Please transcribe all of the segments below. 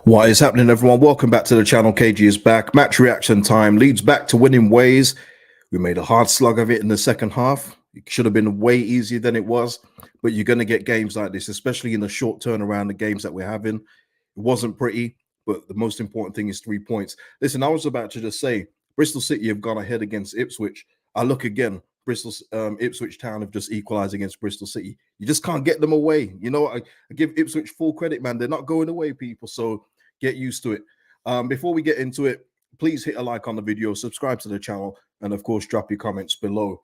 What is happening, everyone? Welcome back to the channel. KG is back. Match reaction time. Leeds back to winning ways. We made a hard slug of it in the second half. It should have been way easier than it was, but you're going to get games like this, especially in the short turnaround, the games that we're having. It wasn't pretty, but the most important thing is 3 points. Listen, I was about to just say, Bristol City have gone ahead against Ipswich. I look again, Ipswich Town have just equalized against Bristol City. You just can't get them away. You know, I give Ipswich full credit, man. They're not going away, people. So get used to it. Before we get into it, please hit a like on the video, subscribe to the channel, and of course, drop your comments below.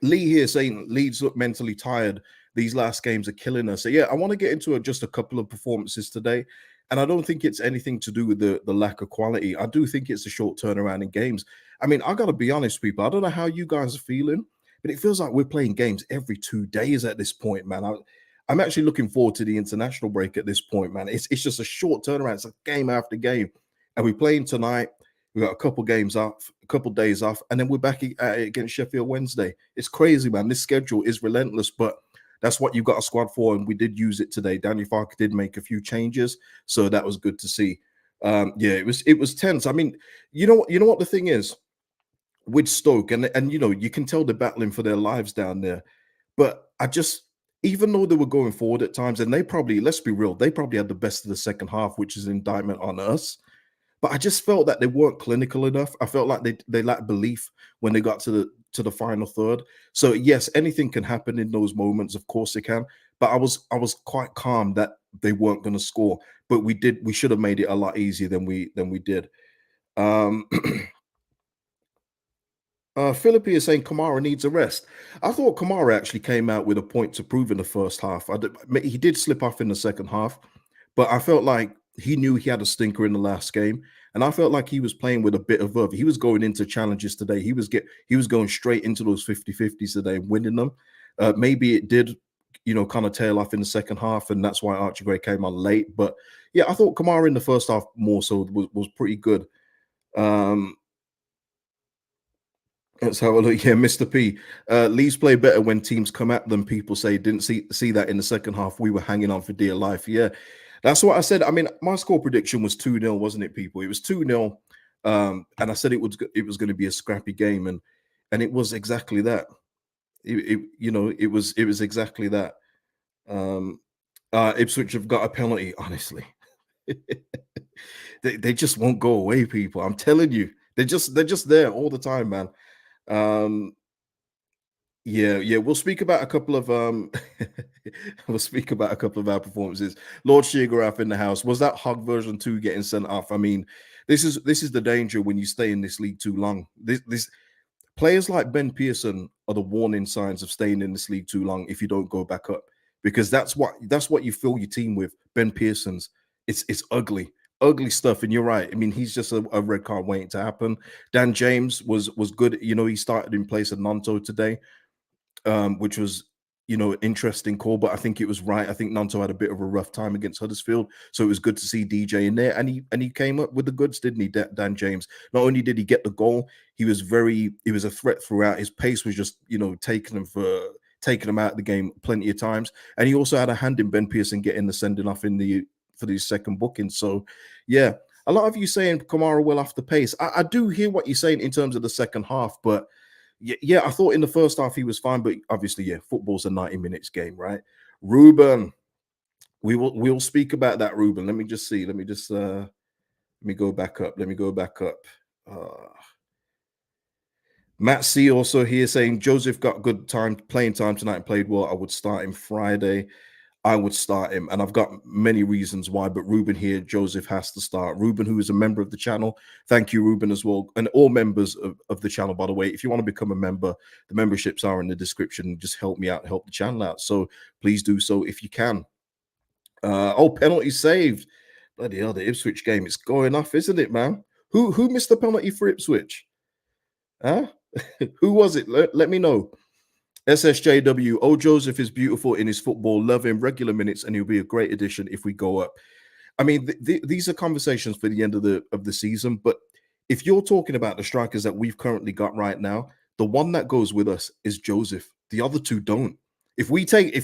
Lee here saying Leeds look mentally tired. These last games are killing us. So yeah, I want to get into just a couple of performances today. And I don't think it's anything to do with the lack of quality. I do think it's a short turnaround in games. I mean, I got to be honest, people. I don't know how you guys are feeling, but it feels like we're playing games every 2 days at this point, man. I'm actually looking forward to the international break at this point, man. It's just a short turnaround. It's a game after game. And we're playing tonight. We got a couple games off, a couple days off, and then we're back at it against Sheffield Wednesday. It's crazy, man. This schedule is relentless, but that's what you've got a squad for, and we did use it today. Daniel Farke did make a few changes, so that was good to see. Yeah, it was tense. I mean, you know what the thing is with Stoke, and you know, you can tell they're battling for their lives down there. But even though they were going forward at times, and they probably, let's be real, they probably had the best of the second half, which is an indictment on us. But I just felt that they weren't clinical enough. I felt like they lacked belief when they got to the final third. So yes, anything can happen in those moments. Of course it can. But I was quite calm that they weren't going to score. But we should have made it a lot easier than we did. Philippi is saying Kamara needs a rest. I thought Kamara actually came out with a point to prove in the first half. He did slip off in the second half, but I felt like he knew he had a stinker in the last game, and I felt like he was playing with a bit of verve. He was going into challenges today. He was going straight into those 50-50s today, winning them. Maybe it did, you know, kind of tail off in the second half, and that's why Archie Gray came on late. But yeah, I thought Kamara in the first half more so was pretty good. Let's have a look. Yeah, Mr. P. Leeds play better when teams come at them. People say didn't see that in the second half. We were hanging on for dear life. Yeah, that's what I said. I mean, my score prediction was 2-0, wasn't it, people? It was 2-0, and I said it was going to be a scrappy game, and it was exactly that. It was exactly that. Ipswich have got a penalty. Honestly, they just won't go away, people. I'm telling you, they're just there all the time, man. Yeah, we'll speak about a couple of we'll speak about a couple of our performances. Lord Shigarath in the house. Was that Hog version 2 getting sent off? I mean, this is the danger when you stay in this league too long. This players like Ben Pearson are the warning signs of staying in this league too long if you don't go back up, because that's what you fill your team with. Ben Pearson's, it's ugly stuff. And you're right. I mean, he's just a red card waiting to happen. Dan James was good. You know, he started in place of Nanto today, which was, you know, interesting call, but I think it was right. I think Nanto had a bit of a rough time against Huddersfield, so it was good to see DJ in there, and he came up with the goods, didn't he, Dan James? Not only did he get the goal, he was a threat throughout. His pace was just, you know, taking him out of the game plenty of times, and he also had a hand in Ben Pearson getting the sending off for the second booking. So yeah, a lot of you saying Kamara will off the pace. I do hear what you're saying in terms of the second half, but yeah, I thought in the first half he was fine, but obviously, yeah, football's a 90 minutes game, right? Ruben, we'll speak about that, Ruben. Let me just see. Let me go back up. Matt C also here saying Joseph got good playing time tonight and played well. I would start him Friday. I would start him, and I've got many reasons why, but Ruben here, Joseph has to start. Ruben, who is a member of the channel, thank you, Ruben, as well, and all members of the channel, by the way. If you want to become a member, the memberships are in the description. Just help me out, help the channel out, so please do so if you can. Penalty saved. Bloody hell, the Ipswich game, it's going off, isn't it, man? Who missed the penalty for Ipswich? Huh? Who was it? Let me know. SSJW, oh, Joseph is beautiful in his football. Love him, regular minutes, and he'll be a great addition if we go up. I mean, these are conversations for the end of the season, but if you're talking about the strikers that we've currently got right now, the one that goes with us is Joseph. The other two don't. If we take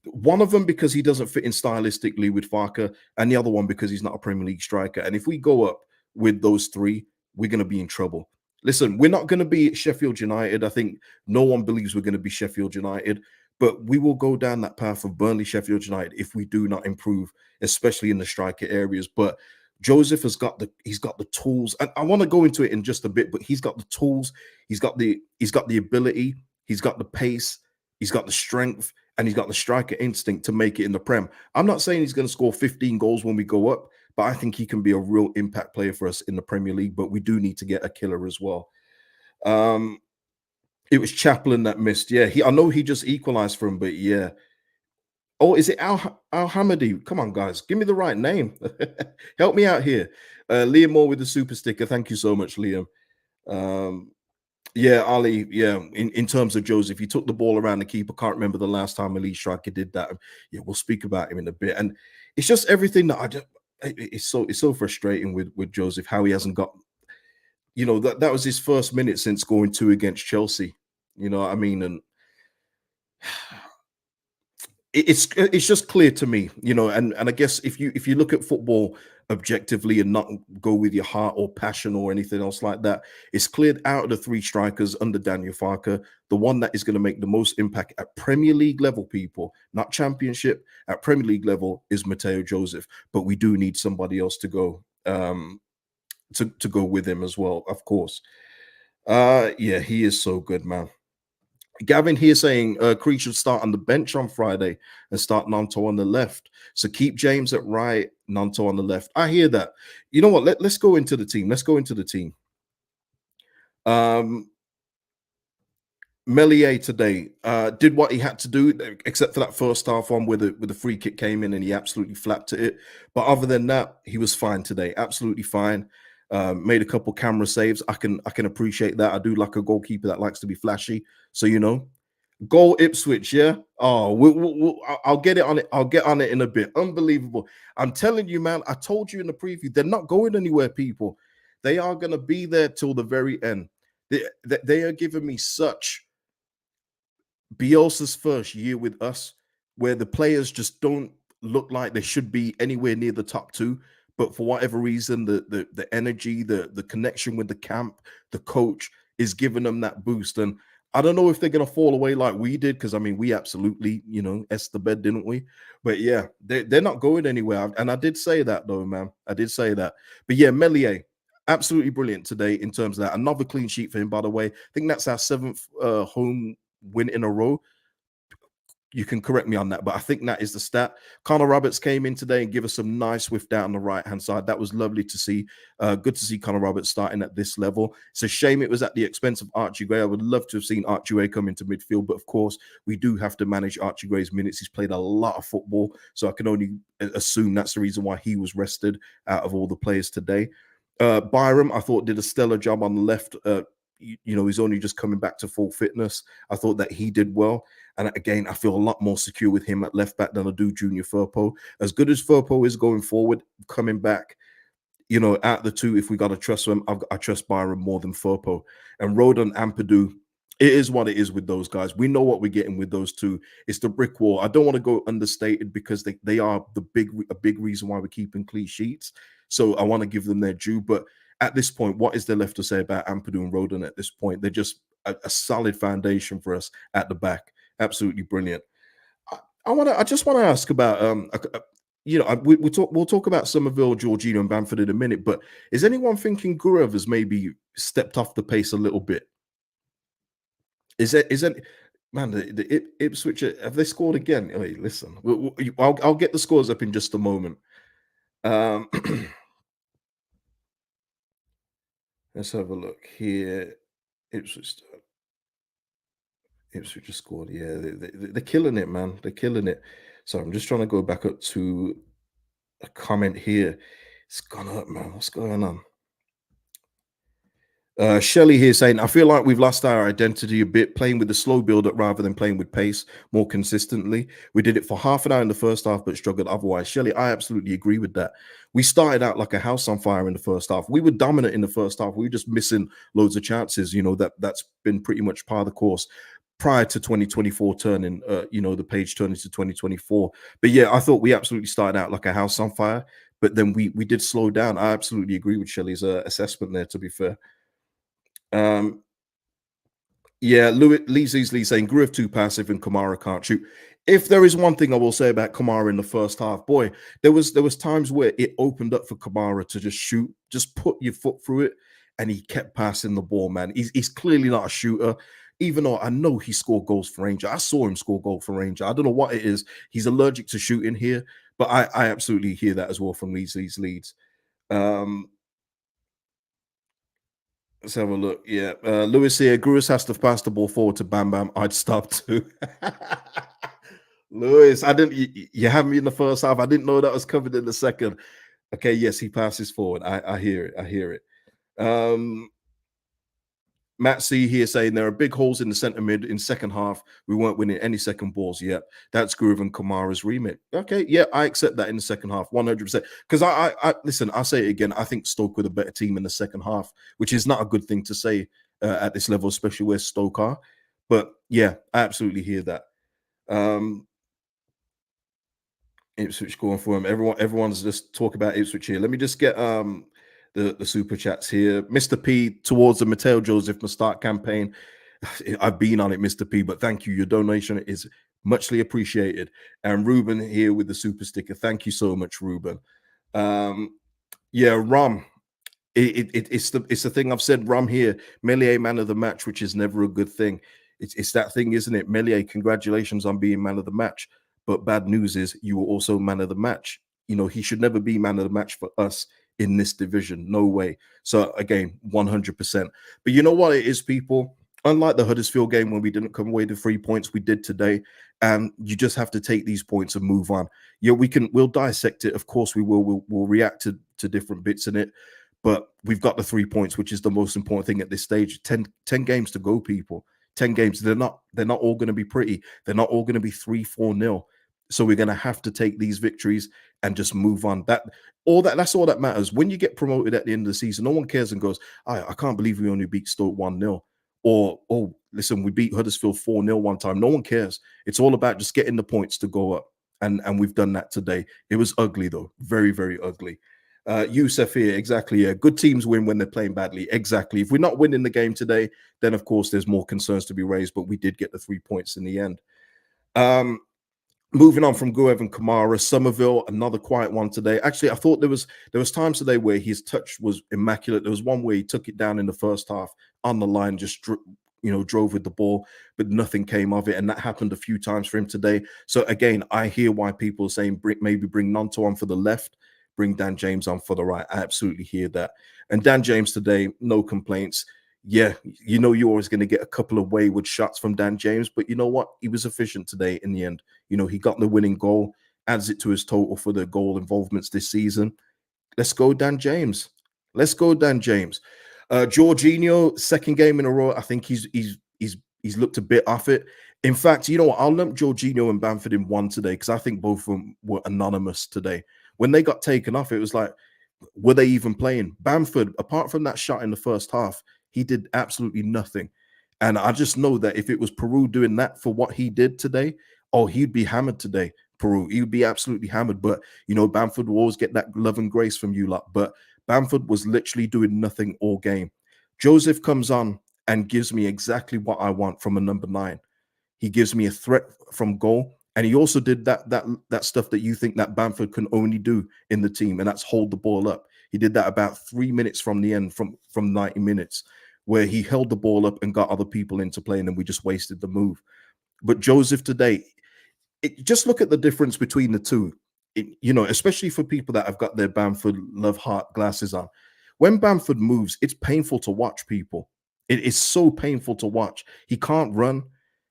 One of them because he doesn't fit in stylistically with Farker, and the other one because he's not a Premier League striker. And if we go up with those three, we're going to be in trouble. Listen, we're not going to be Sheffield United. I think no one believes we're going to be Sheffield United, but we will go down that path of Burnley, Sheffield United if we do not improve, especially in the striker areas. But Joseph he's got the tools, and I want to go into it in just a bit. But he's got the tools, he's got the ability, he's got the pace, he's got the strength, and he's got the striker instinct to make it in the Prem. I'm not saying he's going to score 15 goals when we go up, but I think he can be a real impact player for us in the Premier League. But we do need to get a killer as well. Um, it was Chaplin that missed. Yeah, I know he just equalized for him, but yeah. Oh, is it Al Hamadi? Come on, guys, give me the right name. Help me out here. Liam Moore with the super sticker. Thank you so much, Liam. Um, yeah, Ali. Yeah, in terms of Joseph, he took the ball around the keeper. Can't remember the last time a lead striker did that. Yeah, we'll speak about him in a bit. And it's just everything that I just. It's so frustrating with Joseph how he hasn't got. That was his first minute since scoring two against Chelsea. You know what I mean? And it's just clear to me, and I guess if you look at football objectively and not go with your heart or passion or anything else like that, it's cleared out of the three strikers under Daniel Farker. The one that is going to make the most impact at Premier League level, people, not Championship, at Premier League level, is Mateo Joseph. But we do need somebody else to go to go with him as well, of course. Yeah, he is so good, man. Gavin here saying Creed should start on the bench on Friday and start Nanto on the left. So keep James at right, Nanto on the left. I hear that. You know what? Let's go into the team. Let's go into the team. Melier today did what he had to do, except for that first half one where the free kick came in and he absolutely flapped at it. But other than that, he was fine today. Absolutely fine. Made a couple camera saves. I can appreciate that. I do like a goalkeeper that likes to be flashy. So goal Ipswich, yeah. Oh, I'll get it on it. I'll get on it in a bit. Unbelievable. I'm telling you, man. I told you in the preview, they're not going anywhere, people. They are going to be there till the very end. They are giving me such Bielsa's first year with us, where the players just don't look like they should be anywhere near the top two. But for whatever reason, the energy, the connection with the camp, the coach is giving them that boost. And I don't know if they're going to fall away like we did, because I mean, we absolutely, S the bed, didn't we? But yeah, they're not going anywhere. And I did say that though, man. I did say that. But yeah, Melier, absolutely brilliant today in terms of that. Another clean sheet for him, by the way. I think that's our seventh home win in a row. You can correct me on that, but I think that is the stat. Connor Roberts came in today and give us some nice swift down the right-hand side. That was lovely to see. Good to see Connor Roberts starting at this level. It's a shame it was at the expense of Archie Gray. I would love to have seen Archie Gray come into midfield, but of course, we do have to manage Archie Gray's minutes. He's played a lot of football, so I can only assume that's the reason why he was rested out of all the players today. Byram, I thought, did a stellar job on the left. He's only just coming back to full fitness. I thought that he did well. And again, I feel a lot more secure with him at left back than I do Junior Firpo. As good as Firpo is going forward, coming back, out the two, if we got to trust him, I trust Byron more than Firpo. And Rodon and Ampadu, it is what it is with those guys. We know what we're getting with those two. It's the brick wall. I don't want to go understated because they are a big reason why we're keeping clean sheets. So I want to give them their due. But at this point, what is there left to say about Ampadu and Rodon at this point? They're just a solid foundation for us at the back. Absolutely brilliant. I just want to ask about we'll talk about Somerville, Jorginho, and Bamford in a minute. But is anyone thinking Gurev has maybe stepped off the pace a little bit? Is that man? The Ipswich, have they scored again? Hey, listen, I'll get the scores up in just a moment. Let's have a look here. Ipswich just scored. Yeah, they're killing it, man. They're killing it. So I'm just trying to go back up to a comment here. It's gone up, man. What's going on? Shelley here saying, I feel like we've lost our identity a bit, playing with the slow build-up rather than playing with pace more consistently. We did it for half an hour in the first half, but struggled otherwise. Shelley, I absolutely agree with that. We started out like a house on fire in the first half. We were dominant in the first half. We were just missing loads of chances. That's been pretty much par of the course. prior to 2024 turning, the page turning to 2024. But yeah, I thought we absolutely started out like a house on fire, but then we did slow down. I absolutely agree with Shelley's assessment there, to be fair. Um, Yeah, Lee's easily saying Gruev too passive and Kamara can't shoot. If there is one thing I will say about Kamara in the first half, boy, there was times where it opened up for Kamara to just shoot, just put your foot through it, and he kept passing the ball, man. He's clearly not a shooter, even though I know he scored goals for Ranger. I saw him score goal for Ranger. I don't know what it is. He's allergic to shooting here, but I absolutely hear that as well from Leeds. Um, Let's have a look. Yeah, Lewis here. Gruis has to pass the ball forward to Bam Bam. I'd stop too. Lewis, I didn't. You had me in the first half. I didn't know that was covered in the second. Okay, yes, he passes forward. I hear it. I hear it. Um, Matt C here saying there are big holes in the centre mid in second half. We weren't winning any second balls yet. That's Groove and Kamara's remit. Okay, yeah, I accept that in the second half, 100%. Because I listen, I'll say it again. I think Stoke were the better team in the second half, which is not a good thing to say at this level, especially where Stoke are. But yeah, I absolutely hear that. Um, Ipswich going for him. Everyone's just talk about Ipswich here. Let me just get the super chats here. Mr. P towards the Mateo Joseph Mustard campaign. I've been on it, Mr. P, but thank you. Your donation is muchly appreciated. And Ruben here with the super sticker. Thank you so much, Ruben. Yeah, Rum. It's the thing I've said. Rum here, Melier man of the match, which is never a good thing. It's that thing, isn't it? Melier, congratulations on being man of the match. But bad news is you were also man of the match. He should never be man of the match for us in this division. No way. So again, 100%. But you know what it is, people? Unlike the Huddersfield game when we didn't come away with 3 points, we did today. And you just have to take these points and move on. Yeah, we'll dissect it. Of course we will. We'll react to different bits in it. But we've got the 3 points, which is the most important thing at this stage. 10 games to go, people. 10 games. They're not all going to be pretty. They're not all going to be 3-4-0. So we're going to have to take these victories and just move on. That's all that matters. When you get promoted at the end of the season, no one cares and goes, I can't believe we only beat Stoke 1-0. Or, oh, listen, we beat Huddersfield 4-0 one time. No one cares. It's all about just getting the points to go up. And we've done that today. It was ugly, though. Very, very ugly. Youssef here, exactly. Yeah, good teams win when they're playing badly. Exactly. If we're not winning the game today, then of course there's more concerns to be raised. But we did get the 3 points in the end. Moving on from Guev and Kamara, Somerville, another quiet one today. Actually, I thought there was times today where his touch was immaculate. There was one where he took it down in the first half on the line, just drove with the ball, but nothing came of it, and that happened a few times for him today. So again, I hear why people are saying maybe bring Nonto on for the left, bring Dan James on for the right. I absolutely hear that. And Dan James today, no complaints. Yeah, you're always going to get a couple of wayward shots from Dan James, but you know what? He was efficient today in the end. He got the winning goal, adds it to his total for the goal involvements this season. Let's go, Dan James. Let's go, Dan James. Jorginho, second game in a row. I think he's looked a bit off it. In fact, you know what? I'll lump Jorginho and Bamford in one today because I think both of them were anonymous today. When they got taken off, it was like, were they even playing? Bamford, apart from that shot in the first half, he did absolutely nothing. And I just know that if it was Peru doing that for what he did today, oh, he'd be hammered today. Peru, he would be absolutely hammered. But Bamford will always get that love and grace from you lot. But Bamford was literally doing nothing all game. Joseph comes on and gives me exactly what I want from a number 9. He gives me a threat from goal. And he also did that stuff that you think that Bamford can only do in the team, and that's hold the ball up. He did that about 3 minutes from the end, from 90 minutes, where he held the ball up and got other people into play, and then we just wasted the move. But Joseph today, just look at the difference between the two, especially for people that have got their Bamford love heart glasses on. When Bamford moves, it's painful to watch, people. It is so painful to watch. He can't run.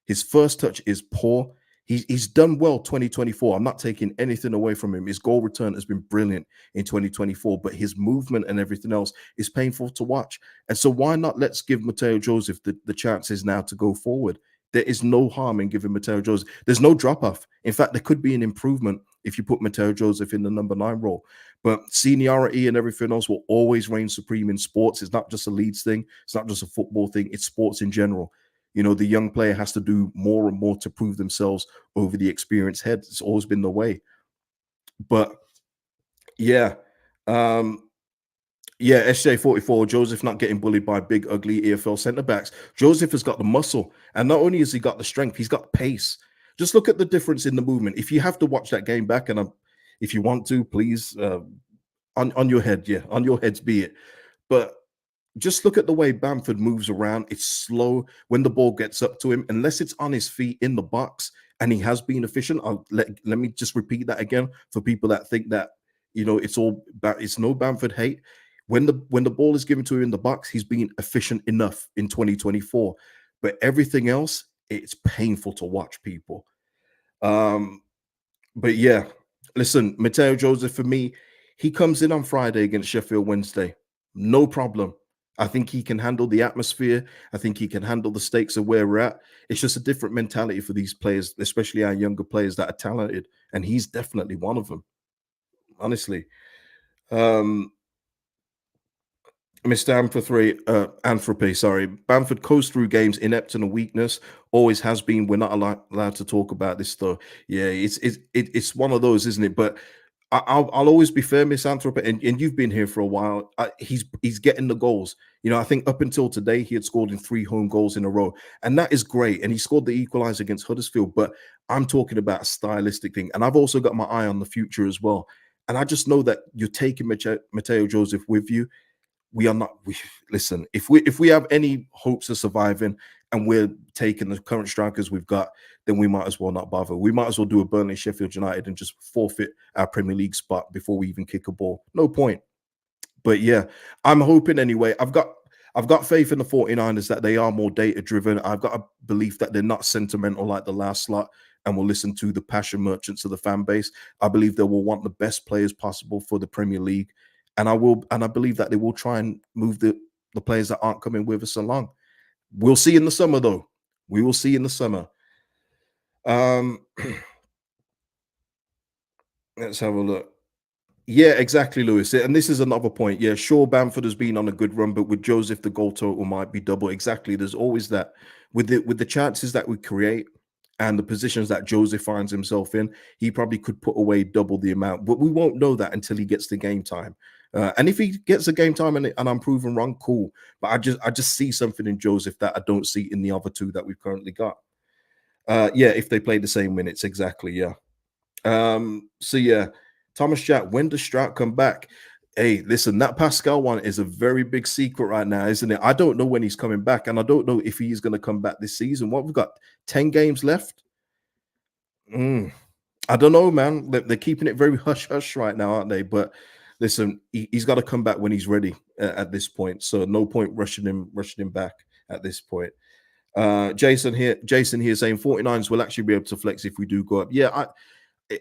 His first touch is poor. He's done well 2024. I'm not taking anything away from him. His goal return has been brilliant in 2024, but his movement and everything else is painful to watch. And so why not let's give Mateo Joseph the chances now to go forward? There is no harm in giving Mateo Joseph. There's no drop-off. In fact, there could be an improvement if you put Mateo Joseph in the number 9 role. But seniority and everything else will always reign supreme in sports. It's not just a Leeds thing. It's not just a football thing. It's sports in general. The young player has to do more and more to prove themselves over the experienced head. It's always been the way. But yeah, um, yeah, SJ44, Joseph not getting bullied by big, ugly EFL centre backs. Joseph has got the muscle. And not only has he got the strength, he's got pace. Just look at the difference in the movement. If you have to watch that game back, and if you want to, please, on your head, yeah, on your heads be it. But just look at the way Bamford moves around. It's slow when the ball gets up to him, unless it's on his feet in the box and he has been efficient. Let me just repeat that again for people that think that it's no Bamford hate. When the ball is given to him in the box, he's been efficient enough in 2024. But everything else, it's painful to watch people. Um, but yeah, listen, Mateo Joseph for me, he comes in on Friday against Sheffield Wednesday. No problem. I think he can handle the atmosphere. I think he can handle the stakes of where we're at. It's just a different mentality for these players, especially our younger players that are talented. And he's definitely one of them, honestly. Um, Mr. Anthropy, sorry. Bamford coast through games inept and a weakness. Always has been. We're not allowed to talk about this though. Yeah, it's one of those, isn't it? But I'll always be fair, Miss Anthropo, and you've been here for a while. He's getting the goals. I think up until today he had scored in 3 home goals in a row, and that is great. And he scored the equalizer against Huddersfield. But I'm talking about a stylistic thing, and I've also got my eye on the future as well. And I just know that you're taking Mateo Joseph with you. We are not. Listen, if we have any hopes of surviving, and we're taking the current strikers we've got, then we might as well not bother. We might as well do a Burnley Sheffield United and just forfeit our Premier League spot before we even kick a ball. No point. But yeah, I'm hoping anyway. I've got faith in the 49ers that they are more data driven. I've got a belief that they're not sentimental like the last slot and will listen to the passion merchants of the fan base. I believe they will want the best players possible for the Premier League. And I believe that they will try and move the players that aren't coming with us along. We'll see in the summer though. We will see in the summer. Um let's have a look. Yeah, exactly, Lewis. And this is another point. Yeah, sure, Bamford has been on a good run, but with Joseph, the goal total might be double. Exactly. There's always that with the chances that we create and the positions that Joseph finds himself in, he probably could put away double the amount. But we won't know that until he gets the game time. And if he gets the game time and I'm proven wrong, cool. But I just see something in Joseph that I don't see in the other two that we've currently got. Yeah, if they play the same minutes, exactly. Yeah. So yeah, Thomas Jack, when does Strout come back? Hey, listen, that Pascal one is a very big secret right now, isn't it? I don't know when he's coming back, and I don't know if he's going to come back this season. What we've got 10 games left. I don't know, man. They're keeping it very hush hush right now, aren't they? But listen, he's got to come back when he's ready at this point. So no point rushing him back at this point. Jason here saying 49s will actually be able to flex if we do go up. Yeah,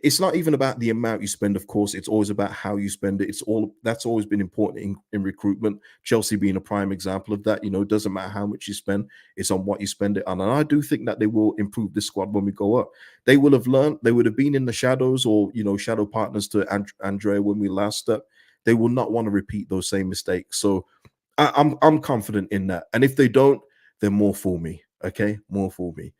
it's not even about the amount you spend, of course. It's always about how you spend it. That's always been important in recruitment. Chelsea being a prime example of that. It doesn't matter how much you spend, it's on what you spend it on. And I do think that they will improve this squad when we go up. They will have learned, they would have been in the shadows or shadow partners to Andrea when we last up. They will not want to repeat those same mistakes. So I'm confident in that. And if they don't, then more for me. Okay, more for me.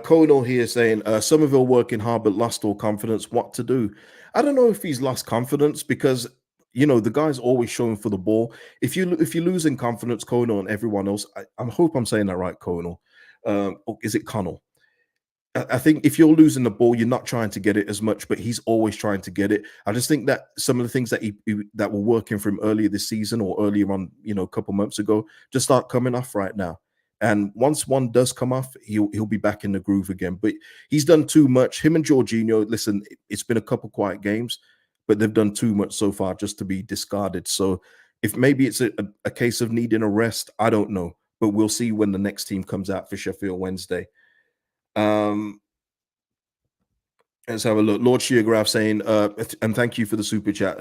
Conal here saying Somerville working hard but lost all confidence. What to do? I don't know if he's lost confidence because the guy's always showing for the ball. If you're losing confidence, Conal and everyone else, I hope I'm saying that right, Conal. Or is it Connell? I think if you're losing the ball, you're not trying to get it as much, but he's always trying to get it. I just think that some of the things that were working for him earlier this season or earlier on, a couple months ago, just start coming off right now. And once one does come off, he'll be back in the groove again. But he's done too much. Him and Jorginho, listen, it's been a couple quiet games, but they've done too much so far just to be discarded. So if maybe it's a case of needing a rest, I don't know. But we'll see when the next team comes out for Sheffield Wednesday. Um, let's have a look. Lord Sheargraph saying, and thank you for the super chat,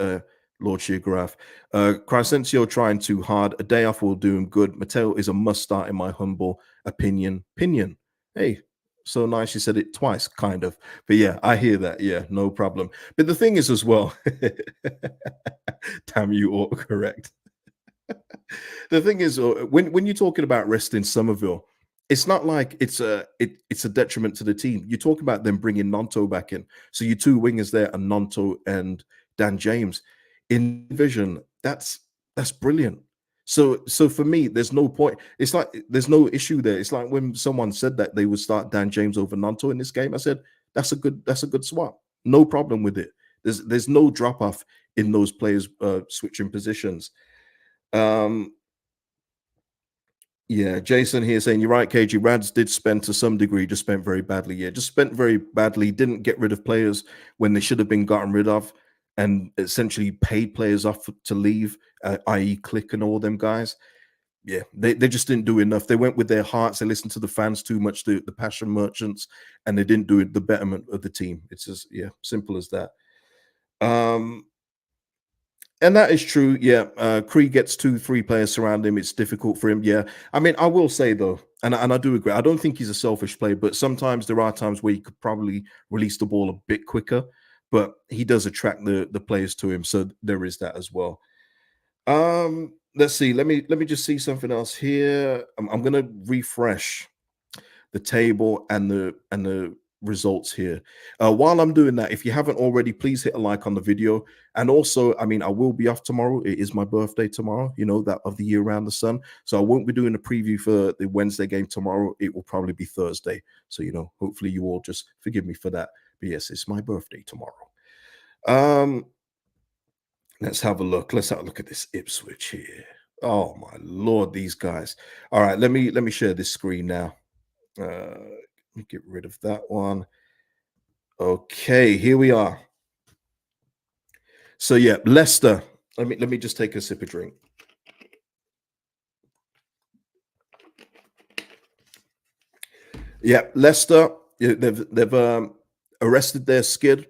Lord Sheargraph. Crescencio trying too hard. A day off will do him good. Mateo is a must start in my humble opinion. Pinion. Hey, so nice. You said it twice, kind of. But yeah, I hear that. Yeah, no problem. But the thing is as well, damn you, autocorrect. The thing is, when you're talking about resting Somerville, it's not like it's a detriment to the team. You talk about them bringing Nonto back in, so your two wingers there are Nonto and Dan James. In vision, that's brilliant. So for me, there's no point. It's like there's no issue there. It's like when someone said that they would start Dan James over Nonto in this game. I said that's a good swap. No problem with it. There's no drop off in those players switching positions. Um, yeah, Jason here saying you're right, KG. Rads did spend to some degree, just spent very badly. Yeah, just spent very badly. Didn't get rid of players when they should have been gotten rid of, and essentially paid players off to leave, i.e., Click and all them guys. Yeah, they just didn't do enough. They went with their hearts. They listened to the fans too much, the passion merchants, and they didn't do the betterment of the team. It's just simple as that. Um, And that is true. Yeah. Krieg gets two, three players surround him. It's difficult for him. Yeah. I mean, I will say though, and I do agree, I don't think he's a selfish player, but sometimes there are times where he could probably release the ball a bit quicker, but he does attract the players to him. So there is that as well. Let's see. Let me just see something else here. I'm gonna refresh the table and the results here. While I'm doing that, if you haven't already, please hit a like on the video. And also, I mean, I will be off tomorrow. It is my birthday tomorrow, that of the year around the sun. So I won't be doing a preview for the Wednesday game tomorrow. It will probably be Thursday. So, hopefully you all just forgive me for that. But yes, it's my birthday tomorrow. Um, let's have a look. Let's have a look at this Ipswich here. Oh my lord, these guys. All right, let me share this screen now. Let me get rid of that one. Okay, here we are. So yeah, Leicester. Let me just take a sip of drink. Yeah, Leicester. They've arrested their skid,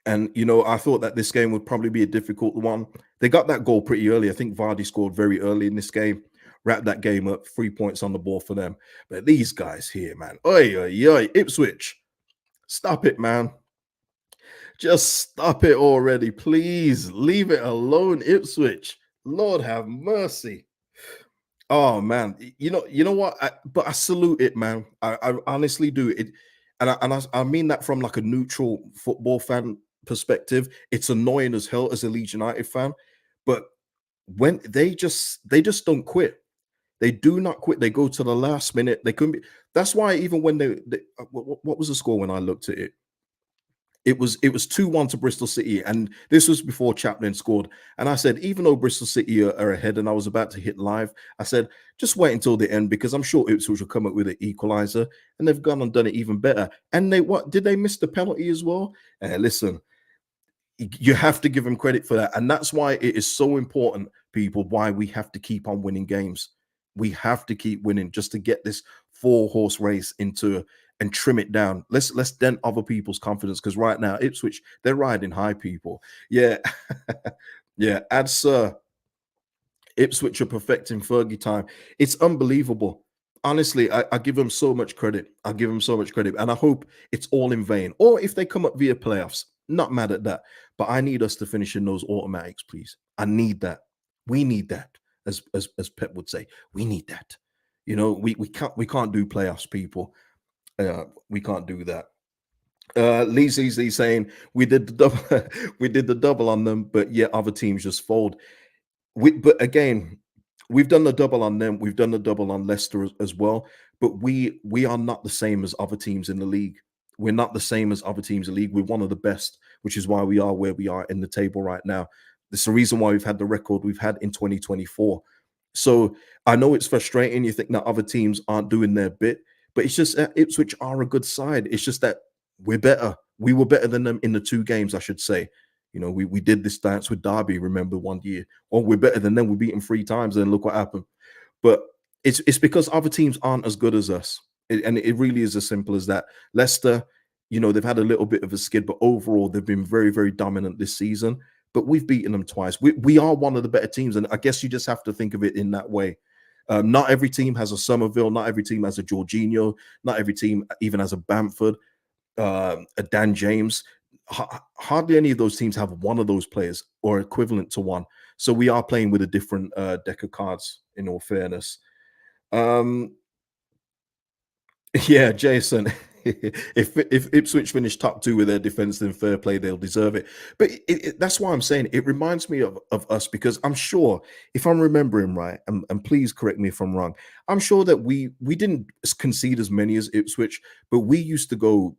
and I thought that this game would probably be a difficult one. They got that goal pretty early. I think Vardy scored very early in this game, wrapped that game up. 3 points on the board for them. But these guys here, man, oi, oi, oi, Ipswich, stop it, man. Just stop it already, please. Leave it alone, Ipswich. Lord have mercy. Oh man, you know what? But I salute it, man. I honestly do it, and I mean that from like a neutral football fan perspective. It's annoying as hell as a Leeds United fan, but when they just don't quit. They do not quit. They go to the last minute. They couldn't be. That's why even when what was the score when I looked at it? It was 2-1 to Bristol City, and this was before Chaplin scored. And I said, even though Bristol City are ahead, and I was about to hit live, I said, just wait until the end because I'm sure Ipswich will come up with an equalizer, and they've gone and done it even better. And what did they miss the penalty as well? Listen, you have to give them credit for that, and that's why it is so important, people. Why we have to keep on winning games. We have to keep winning just to get this four-horse race into and trim it down. Let's dent other people's confidence because right now Ipswich they're riding high, people. Yeah, yeah. Ad Sir, Ipswich are perfecting Fergie time. It's unbelievable. Honestly, I give them so much credit. I give them so much credit, and I hope it's all in vain. Or if they come up via playoffs, not mad at that. But I need us to finish in those automatics, please. I need that. We need that, as Pep would say. We need that. We can't do playoffs, people. We can't do that. Lee's easily saying we did the double, we did the double on them, but yet other teams just fold. But again, we've done the double on them. We've done the double on Leicester as well. But we are not the same as other teams in the league. We're not the same as other teams in the league. We're one of the best, which is why we are where we are in the table right now. It's the reason why we've had the record we've had in 2024. So I know it's frustrating. You think that other teams aren't doing their bit, but it's just that Ipswich are a good side. It's just that we're better. We were better than them in the two games, I should say. We did this dance with Derby, remember, one year. Oh, we're better than them. We beat them 3 times, and look what happened. But it's because other teams aren't as good as us. And it really is as simple as that. Leicester, they've had a little bit of a skid, but overall, they've been very, very dominant this season. But we've beaten them twice. We are one of the better teams. And I guess you just have to think of it in that way. Not every team has a Somerville. Not every team has a Jorginho. Not every team even has a Bamford, a Dan James. hardly any of those teams have one of those players or equivalent to one. So we are playing with a different deck of cards. In all fairness, um, yeah, Jason. If Ipswich finish top two with their defense, then fair play, they'll deserve it. But that's why I'm saying it reminds me of us, because I'm sure, if I'm remembering right, and please correct me if I'm wrong, I'm sure that we didn't concede as many as Ipswich, but we used to go,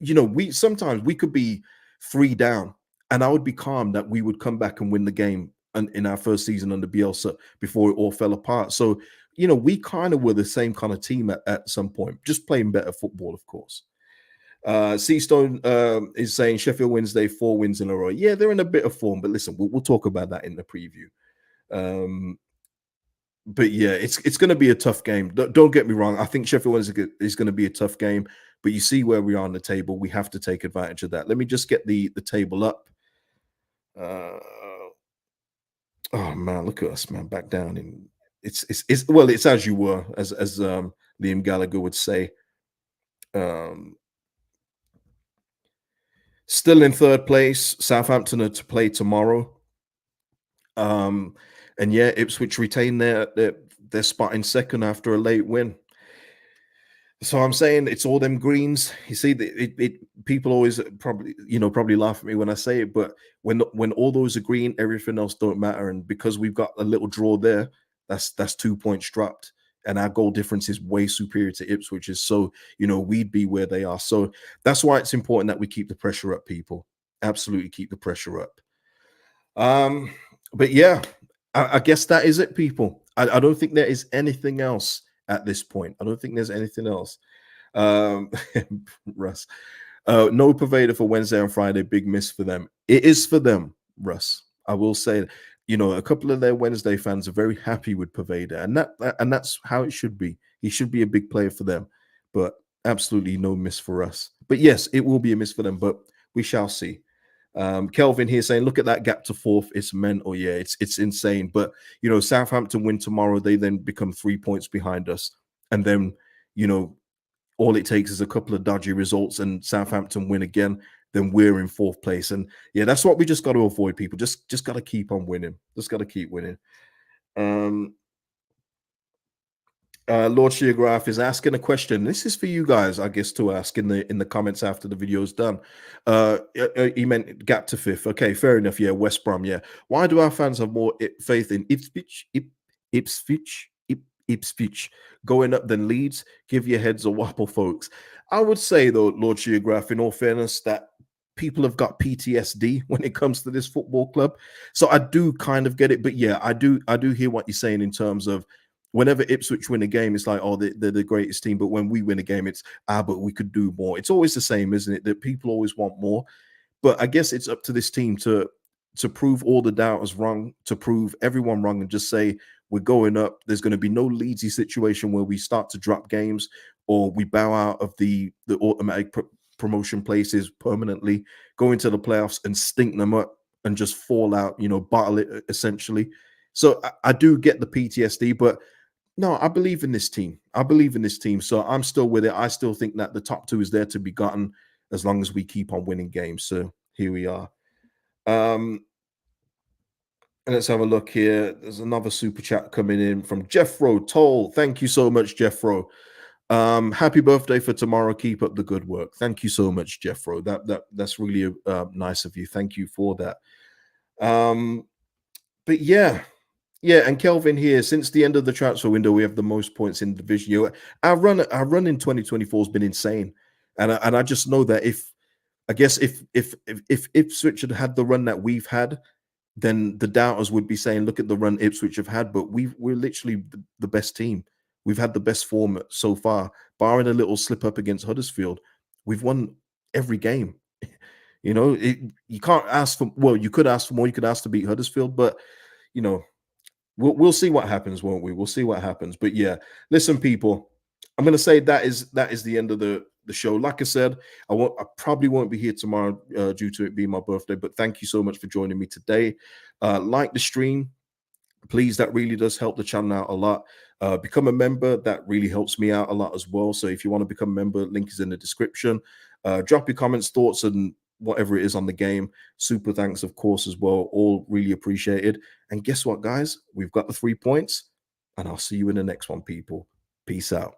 we sometimes we could be three down, and I would be calm that we would come back and win the game in our first season under Bielsa before it all fell apart. So, we kind of were the same kind of team at some point, just playing better football, of course. Seastone is saying Sheffield Wednesday, 4 wins in a row. Yeah, they're in a bit of form, but listen, we'll talk about that in the preview. But yeah, it's going to be a tough game. Don't get me wrong. I think Sheffield Wednesday is going to be a tough game, but you see where we are on the table. We have to take advantage of that. Let me just get the table up. Uh, oh man, look at us, man, back down in it's well, it's as you were, as Liam Gallagher would say. Um, Still in third place. Southampton are to play tomorrow. Um, and yeah, Ipswich retain their spot in second after a late win. So I'm saying it's all them greens. You see, people always probably laugh at me when I say it, but when all those are green, everything else don't matter. And because we've got a little draw there, that's 2 points dropped, and our goal difference is way superior to Ipswich's. So we'd be where they are. So that's why it's important that we keep the pressure up, people. Absolutely keep the pressure up. Um, but yeah, I guess that is it, people. I don't think there is anything else at this point. I don't think there's anything else. Um, Russ, no Pervader for Wednesday and Friday. Big miss for them. It is for them, Russ. I will say, a couple of their Wednesday fans are very happy with Pervader, and that's how it should be. He should be a big player for them, but absolutely no miss for us. But yes, it will be a miss for them, but we shall see. Kelvin here saying, look at that gap to fourth. It's mental. Yeah, it's insane. But Southampton win tomorrow, they then become 3 points behind us. And then, all it takes is a couple of dodgy results and Southampton win again, then we're in fourth place. And yeah, that's what we just got to avoid, people. Just got to keep on winning. Just got to keep winning. Lord Geograph is asking a question. This is for you guys, I guess, to ask in the comments after the video's done. He meant gap to fifth. Okay, fair enough. Yeah, West Brom. Yeah. Why do our fans have more faith in Ipswich going up than Leeds? Give your heads a wobble, folks. I would say, though, Lord Geograph, in all fairness, that people have got PTSD when it comes to this football club. So I do kind of get it. But yeah, I do hear what you're saying in terms of whenever Ipswich win a game, it's like, oh, they're the greatest team. But when we win a game, it's, but we could do more. It's always the same, isn't it? That people always want more. But I guess it's up to this team to prove all the doubters wrong, to prove everyone wrong, and just say, we're going up. There's going to be no Leedsy situation where we start to drop games or we bow out of the automatic promotion places permanently, go into the playoffs and stink them up and just fall out, bottle it essentially. So I do get the PTSD, but no, I believe in this team. I believe in this team. So I'm still with it. I still think that the top two is there to be gotten as long as we keep on winning games. So here we are. And let's have a look here. There's another super chat coming in from Jeffro Toll. Thank you so much, Jeffro. Happy birthday for tomorrow. Keep up the good work. Thank you so much, Jeffro. That's really nice of you. Thank you for that. But yeah, and Kelvin here. Since the end of the transfer window, we have the most points in the division. Our run in 2024 has been insane, and I just know that if Ipswich had the run that we've had, then the doubters would be saying, look at the run Ipswich have had. But we're literally the best team. We've had the best form so far, barring a little slip up against Huddersfield. We've won every game. You can't ask for, well, you could ask for more. You could ask to beat Huddersfield, but we'll see what happens, won't we? We'll see what happens. But yeah, listen, people, I'm going to say that is the end of the show. Like I said, I probably won't be here tomorrow due to it being my birthday. But thank you so much for joining me today. Like the stream, please. That really does help the channel out a lot. Become a member. That really helps me out a lot as well. So if you want to become a member, link is in the description. Drop your comments, thoughts, and whatever it is on the game. Super thanks, of course, as well. All really appreciated. And guess what, guys? We've got the 3 points, and I'll see you in the next one, people. Peace out.